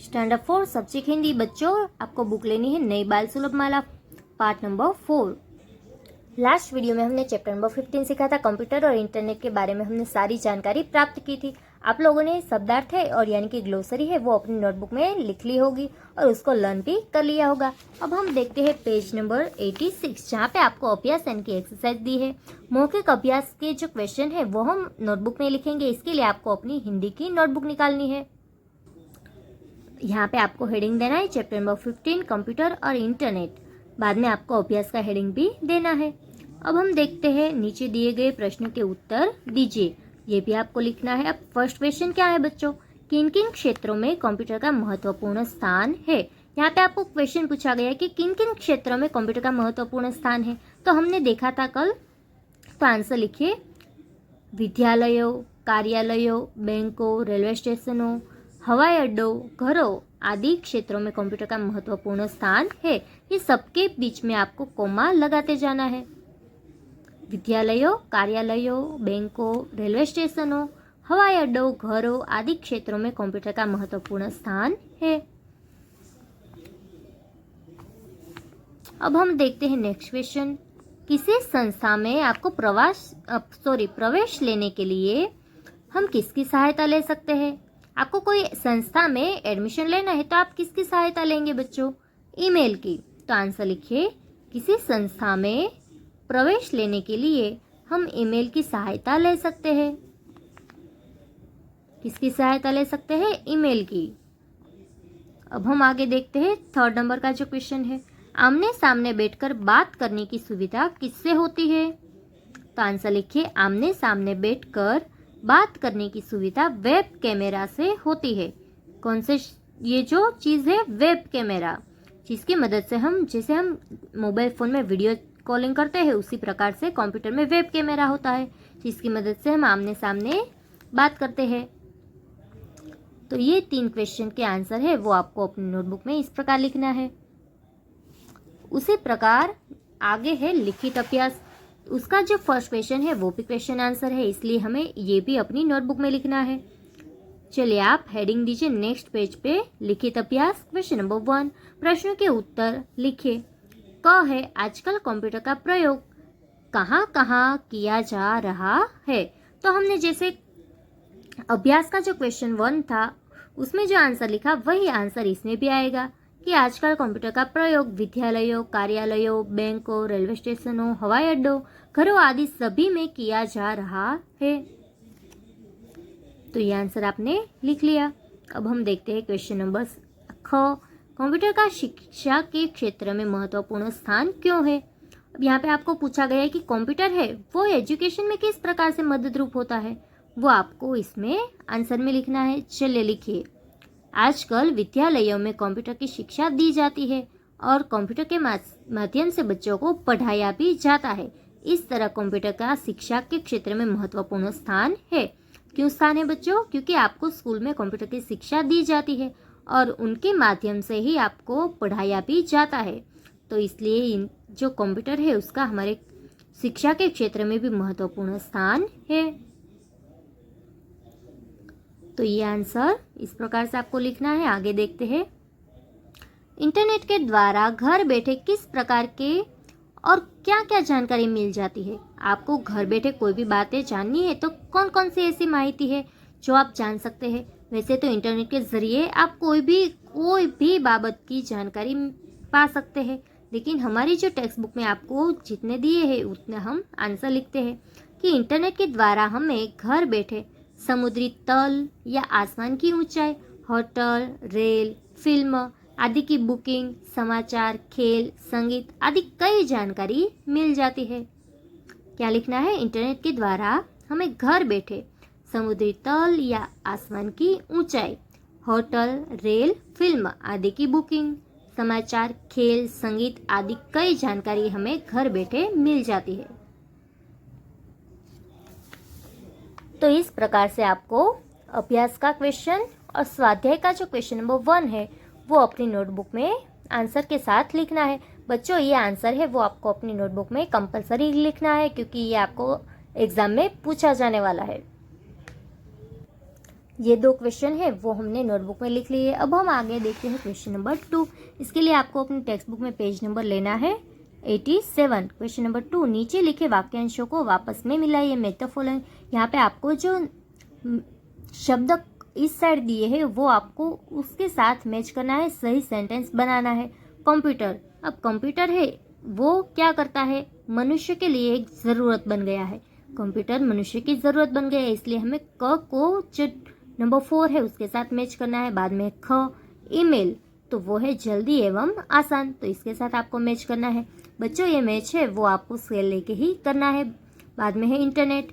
Standard 4 subject Hindi. बच्चों आपको book लेनी है नई बाल सुलभ माला पार्ट नंबर 4। लास्ट वीडियो में हमने चैप्टर नंबर 15 सीखा था। कंप्यूटर और इंटरनेट के बारे में हमने सारी जानकारी प्राप्त की थी। आप लोगों ने शब्दार्थ है और यानी कि ग्लोसरी है वो अपनी नोटबुक में लिख ली होगी और उसको लर्न भी कर लिया होगा। अब हम देखते हैं पेज नंबर 86 जहाँ पे आपको अभ्यास यानी कि एक्सरसाइज दी है। मौखिक अभ्यास के जो क्वेश्चन है वो हम नोटबुक में लिखेंगे। इसके लिए आपको अपनी हिंदी की नोटबुक निकालनी है। यहाँ पे आपको हेडिंग देना है चैप्टर नंबर 15 कंप्यूटर और इंटरनेट। बाद में आपको अभ्यास का हेडिंग भी देना है। अब हम देखते हैं नीचे दिए गए प्रश्न के उत्तर दीजिए, ये भी आपको लिखना है। अब फर्स्ट क्वेश्चन क्या है बच्चों, किन किन क्षेत्रों में कंप्यूटर का महत्वपूर्ण स्थान है। यहाँ पे आपको क्वेश्चन पूछा गया है कि किन किन क्षेत्रों में कंप्यूटर का महत्वपूर्ण स्थान है। तो हमने देखा था कल, तो आंसर लिखिए विद्यालयों, कार्यालयों, बैंकों, रेलवे स्टेशनों, हवाई अड्डों, घरों आदि क्षेत्रों में कंप्यूटर का महत्वपूर्ण स्थान है। ये सबके बीच में आपको कोमा लगाते जाना है। विद्यालयों, कार्यालयों, बैंकों, रेलवे स्टेशनों, हवाई अड्डों, घरों आदि क्षेत्रों में कंप्यूटर का महत्वपूर्ण स्थान है। अब हम देखते हैं नेक्स्ट क्वेश्चन, किसी संस्था में आपको प्रवेश लेने के लिए हम किसकी सहायता ले सकते हैं। आपको कोई संस्था में एडमिशन लेना है तो आप किसकी सहायता लेंगे बच्चों, ईमेल की। तो आंसर लिखिए किसी संस्था में प्रवेश लेने के लिए हम ईमेल की सहायता ले सकते हैं। किसकी सहायता ले सकते हैं, ईमेल की। अब हम आगे देखते हैं थर्ड नंबर का जो क्वेश्चन है, आमने सामने बैठकर बात करने की सुविधा किससे होती है। तो आंसर लिखिए आमने सामने बैठकर बात करने की सुविधा वेब कैमरा से होती है। कौन से, ये जो चीज़ है वेब कैमरा, जिसकी मदद से हम, जैसे हम मोबाइल फ़ोन में वीडियो कॉलिंग करते हैं उसी प्रकार से कंप्यूटर में वेब कैमरा होता है, जिसकी मदद से हम आमने सामने बात करते हैं। तो ये 3 क्वेश्चन के आंसर है वो आपको अपनी नोटबुक में इस प्रकार लिखना है। उसी प्रकार आगे है लिखित अभ्यास, उसका जो फर्स्ट क्वेश्चन है वो भी क्वेश्चन आंसर है, इसलिए हमें ये भी अपनी नोटबुक में लिखना है। चलिए आप हेडिंग दीजिए नेक्स्ट पेज पे, लिखित अभ्यास क्वेश्चन नंबर 1, प्रश्नों के उत्तर लिखिए। क है आजकल कंप्यूटर का प्रयोग कहाँ कहाँ किया जा रहा है। तो हमने जैसे अभ्यास का जो क्वेश्चन 1 था उसमें जो आंसर लिखा वही आंसर इसमें भी आएगा कि आजकल कंप्यूटर का प्रयोग विद्यालयों, कार्यालयों, बैंकों, रेलवे स्टेशनों, हवाई अड्डों, घरों आदि सभी में किया जा रहा है। तो ये आंसर आपने लिख लिया। अब हम देखते हैं क्वेश्चन नंबर ख, कंप्यूटर का शिक्षा के क्षेत्र में महत्वपूर्ण स्थान क्यों है। अब यहाँ पे आपको पूछा गया है कि कंप्यूटर है वो एजुकेशन में किस प्रकार से मदद रूप होता है, वो आपको इसमें आंसर में लिखना है। चलिए लिखिए, आजकल विद्यालयों में कंप्यूटर की शिक्षा दी जाती है और कंप्यूटर के माध्यम से बच्चों को पढ़ाया भी जाता है। इस तरह कंप्यूटर का शिक्षा के क्षेत्र में महत्वपूर्ण स्थान है। क्यों स्थान है बच्चों, क्योंकि आपको स्कूल में कंप्यूटर की शिक्षा दी जाती है और उनके माध्यम से ही आपको पढ़ाया भी जाता है। तो इसलिए जो कंप्यूटर है उसका हमारे शिक्षा के क्षेत्र में भी महत्वपूर्ण स्थान है। तो ये आंसर इस प्रकार से आपको लिखना है। आगे देखते हैं, इंटरनेट के द्वारा घर बैठे किस प्रकार के और क्या क्या जानकारी मिल जाती है। आपको घर बैठे कोई भी बातें जाननी है तो कौन कौन सी ऐसी माहिती है जो आप जान सकते हैं। वैसे तो इंटरनेट के जरिए आप कोई भी बाबत की जानकारी पा सकते हैं, लेकिन हमारी जो टेक्स्ट बुक में आपको जितने दिए हैं उतने हम आंसर लिखते हैं कि इंटरनेट के द्वारा हमें घर बैठे समुद्री तल या आसमान की ऊंचाई, होटल, रेल, फिल्म आदि की बुकिंग, समाचार, खेल, संगीत आदि कई जानकारी मिल जाती है। क्या लिखना है, इंटरनेट के द्वारा हमें घर बैठे समुद्री तल या आसमान की ऊंचाई, होटल, रेल, फिल्म आदि की बुकिंग, समाचार, खेल, संगीत आदि कई जानकारी हमें घर बैठे मिल जाती है। तो इस प्रकार से आपको अभ्यास का क्वेश्चन और स्वाध्याय का जो क्वेश्चन नंबर 1 है वो अपनी नोटबुक में आंसर के साथ लिखना है। बच्चों ये आंसर है वो आपको अपनी नोटबुक में कंपलसरी लिखना है, क्योंकि ये आपको एग्जाम में पूछा जाने वाला है। ये 2 क्वेश्चन है वो हमने नोटबुक में लिख लिए। अब हम आगे देखते हैं क्वेश्चन नंबर 2। इसके लिए आपको अपनी टेक्स्ट बुक में पेज नंबर लेना है 87। क्वेश्चन नंबर 2, नीचे लिखे वाक्यांशों को वापस में मिलाइए। Match the following. यहाँ पे आपको जो शब्द इस साइड दिए हैं वो आपको उसके साथ मैच करना है, सही सेंटेंस बनाना है। कंप्यूटर, अब कंप्यूटर है वो क्या करता है, मनुष्य के लिए एक ज़रूरत बन गया है। कंप्यूटर मनुष्य की ज़रूरत बन गया है, इसलिए हमें क को जो नंबर 4 है उसके साथ मैच करना है। बाद में ख, ईमेल, तो वो है जल्दी एवं आसान, तो इसके साथ आपको मैच करना है। बच्चों ये मैच है वो आपको स्केल लेके ही करना है। बाद में है इंटरनेट,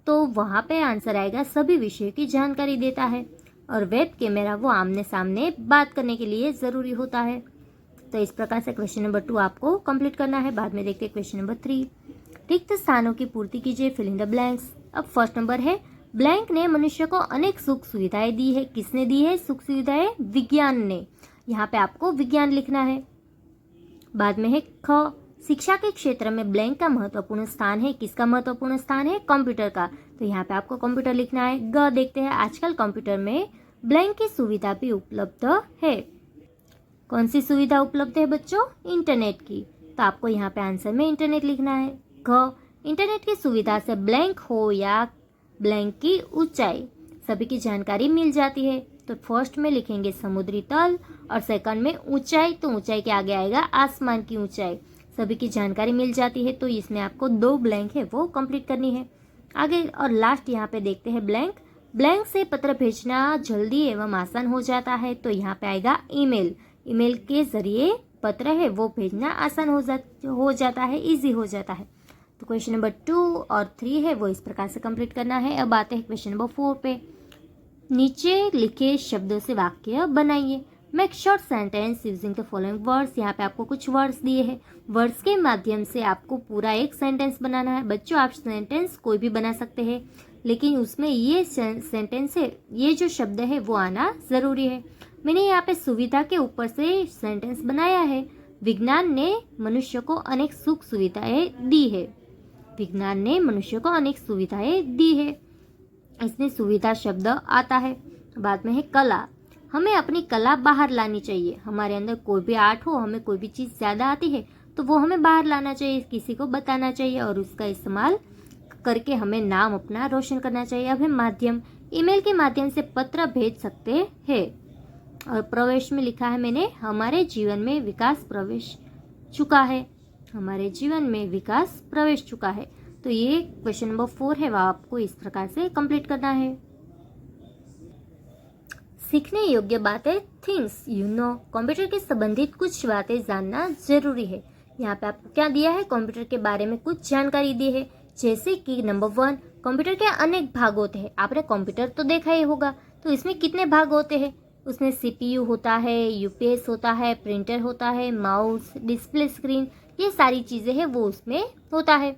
तो वहाँ पे आंसर आएगा सभी विषयों की जानकारी देता है। और वेब कैमरा वो आमने सामने बात करने के लिए ज़रूरी होता है। तो इस प्रकार से क्वेश्चन नंबर 2 आपको कंप्लीट करना है। बाद में देखते हैं क्वेश्चन नंबर 3। रिक्त स्थानों की पूर्ति कीजिए, फिल इन द ब्लैंक्स। अब फर्स्ट नंबर है, ब्लैंक ने मनुष्य को अनेक सुख सुविधाएं दी है। किसने दी है सुख सुविधाएं? विज्ञान ने। यहाँ पे आपको विज्ञान लिखना है। बाद में है ख, शिक्षा के क्षेत्र में ब्लैंक का महत्वपूर्ण स्थान है। किसका महत्वपूर्ण स्थान है? कंप्यूटर का, तो यहाँ पे आपको कंप्यूटर लिखना है। ग देखते हैं, आजकल कंप्यूटर में ब्लैंक की सुविधा भी उपलब्ध है। कौन सी सुविधा उपलब्ध है बच्चों? इंटरनेट की, तो आपको यहाँ पे आंसर में इंटरनेट लिखना है। घ, इंटरनेट की सुविधा से ब्लैंक हो या ब्लैंक की ऊंचाई सभी की जानकारी मिल जाती है। तो फर्स्ट में लिखेंगे समुद्री तल और सेकंड में ऊंचाई, तो ऊंचाई के आगे आएगा आसमान की ऊंचाई, सभी की जानकारी मिल जाती है। तो इसमें आपको 2 ब्लैंक है वो कंप्लीट करनी है। आगे और लास्ट यहाँ पे देखते हैं ब्लैंक। ब्लैंक से पत्र भेजना जल्दी एवं आसान हो जाता है, तो यहाँ पे आएगा ईमेल। ईमेल के जरिए पत्र है वो भेजना आसान हो जाता है, इजी हो जाता है। तो क्वेश्चन नंबर 2 और 3 है वो इस प्रकार से कंप्लीट करना है। अब आते हैं क्वेश्चन नंबर 4 पे। नीचे लिखे शब्दों से वाक्य बनाइए। Make short sentence using the following words. यहाँ पे आपको कुछ वर्ड्स दिए हैं, वर्ड्स के माध्यम से आपको पूरा एक सेंटेंस बनाना है। बच्चों आप सेंटेंस कोई भी बना सकते हैं, लेकिन उसमें ये सेंटेंस है, ये जो शब्द है वो आना ज़रूरी है। मैंने यहाँ पे सुविधा के ऊपर से सेंटेंस बनाया है। विज्ञान ने मनुष्य को अनेक सुख सुविधाएं दी है। विज्ञान ने मनुष्य को अनेक सुविधाएं दी है, इसमें सुविधा शब्द आता है। बाद में है कला, हमें अपनी कला बाहर लानी चाहिए। हमारे अंदर कोई भी आर्ट हो, हमें कोई भी चीज़ ज़्यादा आती है तो वो हमें बाहर लाना चाहिए, किसी को बताना चाहिए और उसका इस्तेमाल करके हमें नाम अपना रोशन करना चाहिए। अब है माध्यम, ईमेल के माध्यम से पत्र भेज सकते हैं। और प्रवेश में लिखा है मैंने, हमारे जीवन में विकास प्रवेश चुका है। हमारे जीवन में विकास प्रवेश चुका है। तो ये क्वेश्चन नंबर 4 है, वह आपको इस प्रकार से कंप्लीट करना है। सीखने योग्य बातें, थिंग्स यू नो। कंप्यूटर के संबंधित कुछ बातें जानना जरूरी है। यहाँ पे आपको क्या दिया है, कंप्यूटर के बारे में कुछ जानकारी दी है। जैसे कि नंबर 1, कंप्यूटर के अनेक भाग होते हैं। आपने कंप्यूटर तो देखा ही होगा, तो इसमें कितने भाग होते हैं? उसमें CPU होता है, UPS होता है, प्रिंटर होता है, माउस, डिस्प्ले स्क्रीन, ये सारी चीज़ें हैं वो उसमें होता है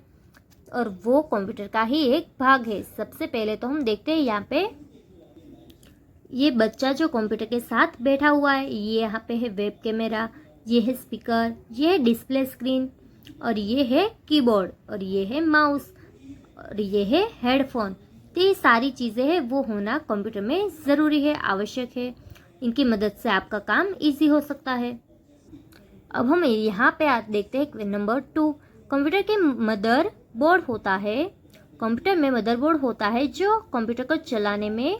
और वो कंप्यूटर का ही एक भाग है। सबसे पहले तो हम देखते हैं यहाँ पे ये बच्चा जो कंप्यूटर के साथ बैठा हुआ है, ये यहाँ पे है वेब कैमरा, ये है स्पीकर, ये है डिस्प्ले स्क्रीन और ये है कीबोर्ड और ये है माउस और ये है हेडफोन। तो ये सारी चीज़ें हैं वो होना कंप्यूटर में ज़रूरी है, आवश्यक है। इनकी मदद से आपका काम इजी हो सकता है। अब हम यहाँ पे देखते हैं नंबर 2, कंप्यूटर के मदर बोर्ड होता है। कंप्यूटर में मदरबोर्ड होता है जो कंप्यूटर को चलाने में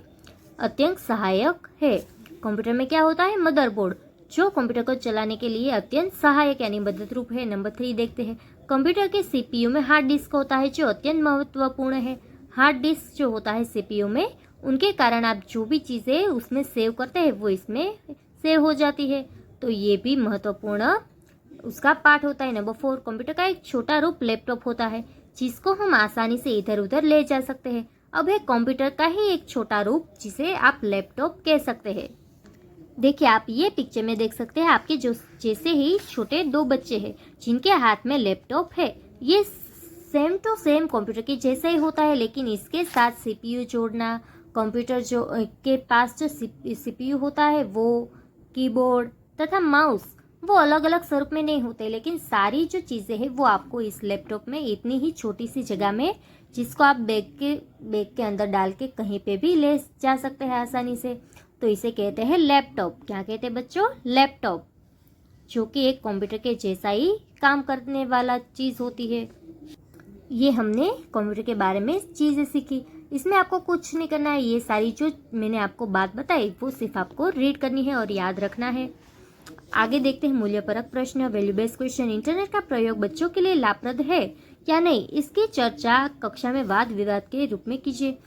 अत्यंत सहायक है। कंप्यूटर में क्या होता है? मदरबोर्ड, जो कंप्यूटर को चलाने के लिए अत्यंत सहायक यानी मदद रूप है। नंबर 3 देखते हैं, कंप्यूटर के CPU में हार्ड डिस्क होता है जो अत्यंत महत्वपूर्ण है। हार्ड डिस्क जो होता है CPU में, उनके कारण आप जो भी चीज़ें उसमें सेव करते हैं वो इसमें सेव हो जाती है, तो ये भी महत्वपूर्ण उसका पार्ट होता है। नंबर 4, कंप्यूटर का एक छोटा रूप लैपटॉप होता है जिसको हम आसानी से इधर उधर ले जा सकते हैं। अब है कंप्यूटर का ही एक छोटा रूप जिसे आप लैपटॉप कह सकते हैं। देखिए आप ये पिक्चर में देख सकते हैं, आपके जो जैसे ही छोटे 2 बच्चे हैं जिनके हाथ में लैपटॉप है। ये सेम टू सेम कंप्यूटर के जैसा ही होता है, लेकिन इसके साथ CPU जोड़ना, कंप्यूटर के पास जो CPU होता है वो, कीबोर्ड तथा माउस वो अलग अलग स्वरूप में नहीं होते, लेकिन सारी जो चीज़ें हैं वो आपको इस लैपटॉप में इतनी ही छोटी सी जगह में, जिसको आप बैग के अंदर डाल के कहीं पे भी ले जा सकते हैं आसानी से, तो इसे कहते हैं लैपटॉप। क्या कहते हैं बच्चों? लैपटॉप, जो कि एक कंप्यूटर के जैसा ही काम करने वाला चीज़ होती है। ये हमने कंप्यूटर के बारे में चीज़ें सीखी। इसमें आपको कुछ नहीं करना है, ये सारी जो मैंने आपको बात बताई वो सिर्फ आपको रीड करनी है और याद रखना है। आगे देखते हैं मूल्यपरक प्रश्न, वैल्यू बेस्ड क्वेश्चन। इंटरनेट का प्रयोग बच्चों के लिए लाभप्रद है या नहीं, इसकी चर्चा कक्षा में वाद विवाद के रूप में कीजिए।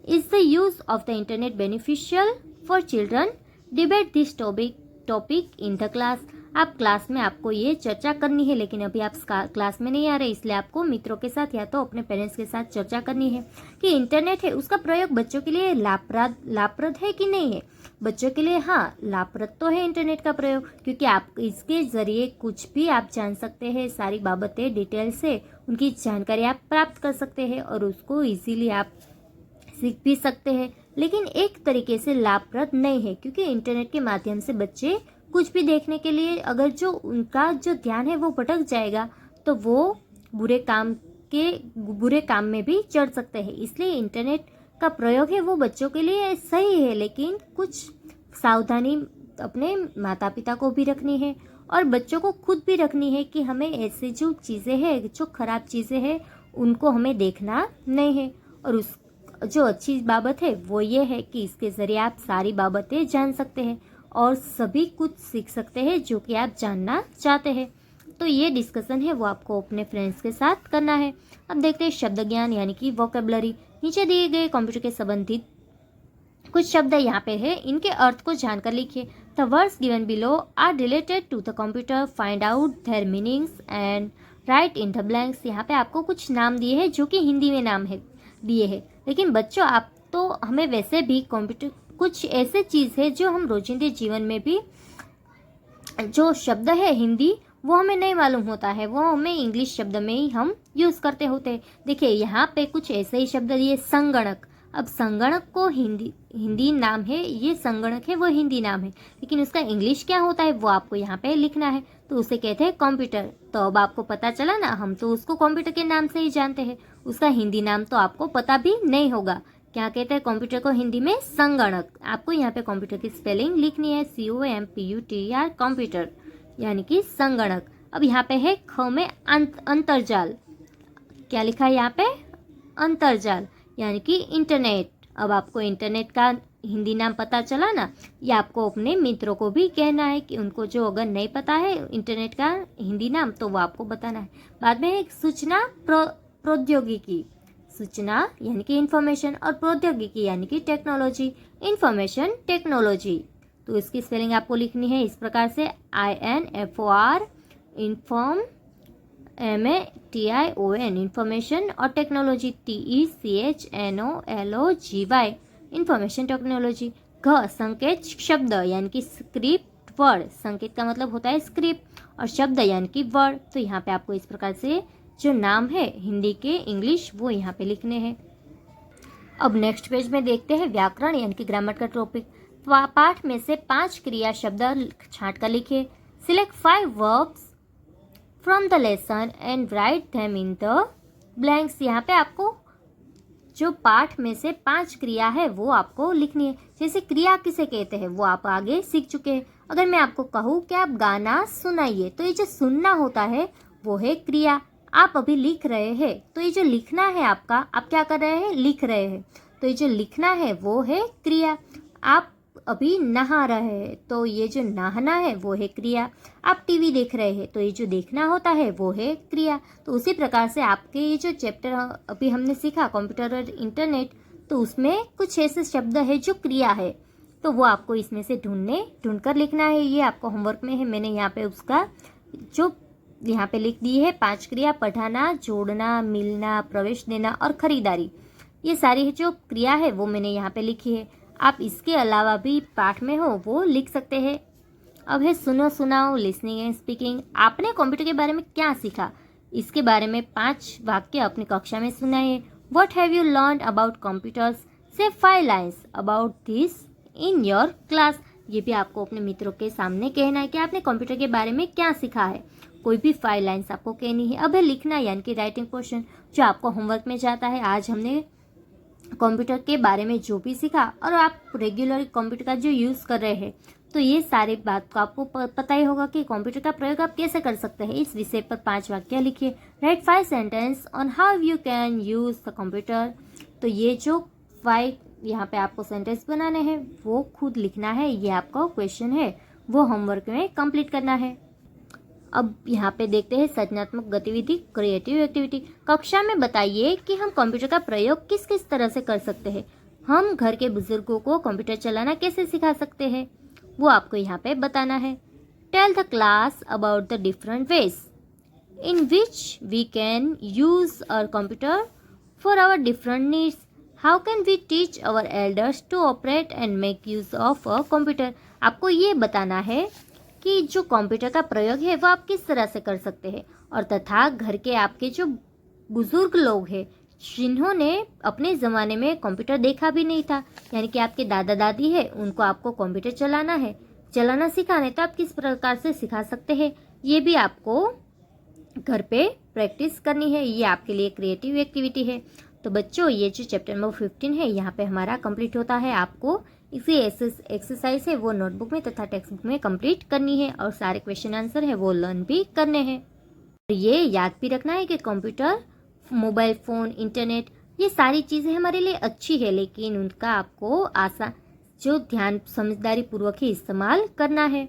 Is the use of the internet beneficial for children? Debate this topic in the class. आप क्लास में आपको ये चर्चा करनी है, लेकिन अभी आप क्लास में नहीं आ रहे, इसलिए आपको मित्रों के साथ या तो अपने पेरेंट्स के साथ चर्चा करनी है कि इंटरनेट है उसका प्रयोग बच्चों के लिए लाभप्रद है कि नहीं है। बच्चों के लिए हाँ, लाभप्रद तो है इंटरनेट का प्रयोग, क्योंकि आप इसके जरिए कुछ भी आप जान सकते हैं, सारी बाबतें डिटेल से उनकी जानकारी आप प्राप्त कर सकते हैं और उसको इजीली आप सीख भी सकते हैं। लेकिन एक तरीके से लाभप्रद नहीं है, क्योंकि इंटरनेट के माध्यम से बच्चे कुछ भी देखने के लिए अगर जो उनका जो ध्यान है वो भटक जाएगा, तो वो बुरे काम में भी चढ़ सकते हैं। इसलिए इंटरनेट का प्रयोग है वो बच्चों के लिए सही है, लेकिन कुछ सावधानी अपने माता पिता को भी रखनी है और बच्चों को खुद भी रखनी है कि हमें ऐसी जो चीज़ें हैं, जो खराब चीज़ें हैं, उनको हमें देखना नहीं है। और उस जो अच्छी बाबत है वो ये है कि इसके ज़रिए आप सारी बाबतें जान सकते हैं और सभी कुछ सीख सकते हैं जो कि आप जानना चाहते हैं। तो ये डिस्कशन है वो आपको अपने फ्रेंड्स के साथ करना है। अब देखते हैं शब्द ज्ञान यानी कि वोकेबलरी। नीचे दिए गए कंप्यूटर के संबंधित कुछ शब्द यहाँ पे है, इनके अर्थ को जानकर लिखिए। The words given below are related to the computer, find out their meanings and write in the blanks. यहाँ पे आपको कुछ नाम दिए हैं जो कि हिंदी में नाम है दिए हैं, लेकिन बच्चों आप तो हमें वैसे भी कंप्यूटर कुछ ऐसे चीज़ है जो हम रोजिंदे जीवन में भी जो शब्द है हिंदी वो हमें नहीं मालूम होता है, वो हमें इंग्लिश शब्द में ही हम यूज़ करते होते हैं। देखिए यहाँ पे कुछ ऐसे ही शब्द दिए, संगणक। अब संगणक को हिंदी नाम है, ये संगणक है वो हिंदी नाम है, लेकिन उसका इंग्लिश क्या होता है वो आपको यहाँ पे लिखना है, तो उसे कहते हैं कंप्यूटर। तो अब आपको पता चला ना, हम तो उसको कंप्यूटर के नाम से ही जानते हैं, उसका हिंदी नाम तो आपको पता भी नहीं होगा। क्या कहते हैं कंप्यूटर को हिंदी में? संगणक। आपको यहाँ पे कंप्यूटर की स्पेलिंग लिखनी है, COMPUTER, कंप्यूटर यानी कि संगणक। अब यहाँ पे है ख में अंतर्जाल। क्या लिखा है यहाँ पे? अंतर्जाल यानी कि इंटरनेट। अब आपको इंटरनेट का हिंदी नाम पता चला ना, ये आपको अपने मित्रों को भी कहना है कि उनको जो अगर नहीं पता है इंटरनेट का हिंदी नाम तो वो आपको बताना है। बाद में एक सूचना प्रौद्योगिकी। सूचना यानी कि इंफॉर्मेशन और प्रौद्योगिकी यानी कि टेक्नोलॉजी, इंफॉर्मेशन टेक्नोलॉजी। तो इसकी स्पेलिंग आपको लिखनी है इस प्रकार से, INFOR, इन्फॉर्म, MATION, इंफॉर्मेशन, और टेक्नोलॉजी TECHNOLOGY, इंफॉर्मेशन टेक्नोलॉजी। घ संकेत शब्द यानी कि स्क्रिप्ट वर्ड। संकेत का मतलब होता है स्क्रिप्ट और शब्द यानी कि वर्ड। तो यहाँ पे आपको इस प्रकार से जो नाम है हिंदी के इंग्लिश वो यहाँ पे लिखने हैं। अब नेक्स्ट पेज में देखते हैं व्याकरण यानी कि ग्रामर का टॉपिक। पाठ में से 5 क्रिया शब्द छांट कर लिखिए। Select 5 verbs from the lesson and write them in the blanks. यहाँ पे आपको जो पाठ में से 5 क्रिया है वो आपको लिखनी है। जैसे क्रिया किसे कहते हैं वो आप आगे सीख चुके हैं। अगर मैं आपको कहूँ कि आप गाना सुनाइए, तो ये जो सुनना होता है वो है क्रिया। आप अभी लिख रहे हैं, तो ये जो लिखना है आपका, आप क्या कर रहे हैं? लिख रहे हैं, तो ये जो लिखना है वो है क्रिया। आप अभी नहा रहे हैं, तो ये जो नहाना है वो है क्रिया। आप टीवी देख रहे हैं, तो ये जो देखना होता है वो है क्रिया। तो उसी प्रकार से आपके ये जो चैप्टर अभी हमने सीखा कंप्यूटर और इंटरनेट, तो उसमें कुछ ऐसे शब्द है जो क्रिया है, तो वो आपको इसमें से ढूंढ कर लिखना है। ये आपको होमवर्क में है, मैंने यहाँ पे उसका जो यहाँ पे लिख दी है 5 क्रिया। पढ़ाना, जोड़ना, मिलना, प्रवेश देना और खरीदारी, ये सारी जो क्रिया है वो मैंने यहाँ पे लिखी है। आप इसके अलावा भी पाठ में हो वो लिख सकते हैं। अब है सुनो सुनाओ, लिसनिंग एंड स्पीकिंग। आपने कंप्यूटर के बारे में क्या सीखा, इसके बारे में 5 वाक्य अपनी कक्षा में सुनाइए। What have you learn about computers? से 5 lines about this in your class. ये भी आपको अपने मित्रों के सामने कहना है कि आपने कंप्यूटर के बारे में क्या सीखा है। कोई भी 5 लाइन्स आपको कहनी है। अब है लिखना यानी कि राइटिंग पोर्शन, जो आपको होमवर्क में जाता है। आज हमने कंप्यूटर के बारे में जो भी सीखा और आप रेगुलर कंप्यूटर का जो यूज़ कर रहे हैं, तो ये सारी बात को आपको पता ही होगा कि कंप्यूटर का प्रयोग आप कैसे कर सकते हैं। इस विषय पर 5 वाक्य लिखिए। Right 5 sentence on how you can use the computer. तो ये जो 5 यहाँ पे आपको सेंटेंस बनाने हैं वो खुद लिखना है। ये आपका क्वेश्चन है, वो होमवर्क में कंप्लीट करना है। अब यहाँ पे देखते हैं सृजनात्मक गतिविधि, क्रिएटिव एक्टिविटी। कक्षा में बताइए कि हम कंप्यूटर का प्रयोग किस किस तरह से कर सकते हैं। हम घर के बुजुर्गों को कंप्यूटर चलाना कैसे सिखा सकते हैं, वो आपको यहाँ पे बताना है। Tell the class about the different ways in which we can use our computer for our different needs. How can we teach our elders to operate and make use of a computer. आपको ये बताना है कि जो computer का प्रयोग है वो आप किस तरह से कर सकते हैं, और तथा घर के आपके जो बुजुर्ग लोग हैं जिन्होंने अपने ज़माने में कंप्यूटर देखा भी नहीं था, यानी कि आपके दादा दादी है, उनको आपको कंप्यूटर चलाना सिखाना है, तो आप किस प्रकार से सिखा सकते हैं, ये भी आपको घर पे प्रैक्टिस करनी है। ये आपके लिए क्रिएटिव एक्टिविटी है। तो बच्चों, ये जो चैप्टर नंबर 15 है यहाँ पे हमारा कंप्लीट होता है। आपको इसी एक्सरसाइज है वो नोटबुक में तथा टेक्स्ट बुक में कंप्लीट करनी है, और सारे क्वेश्चन आंसर है वो लर्न भी करने हैं। ये याद भी रखना है कि कंप्यूटर, मोबाइल फ़ोन, इंटरनेट, ये सारी चीज़ें हमारे लिए अच्छी है, लेकिन उनका आपको जो ध्यान समझदारी पूर्वक ही इस्तेमाल करना है।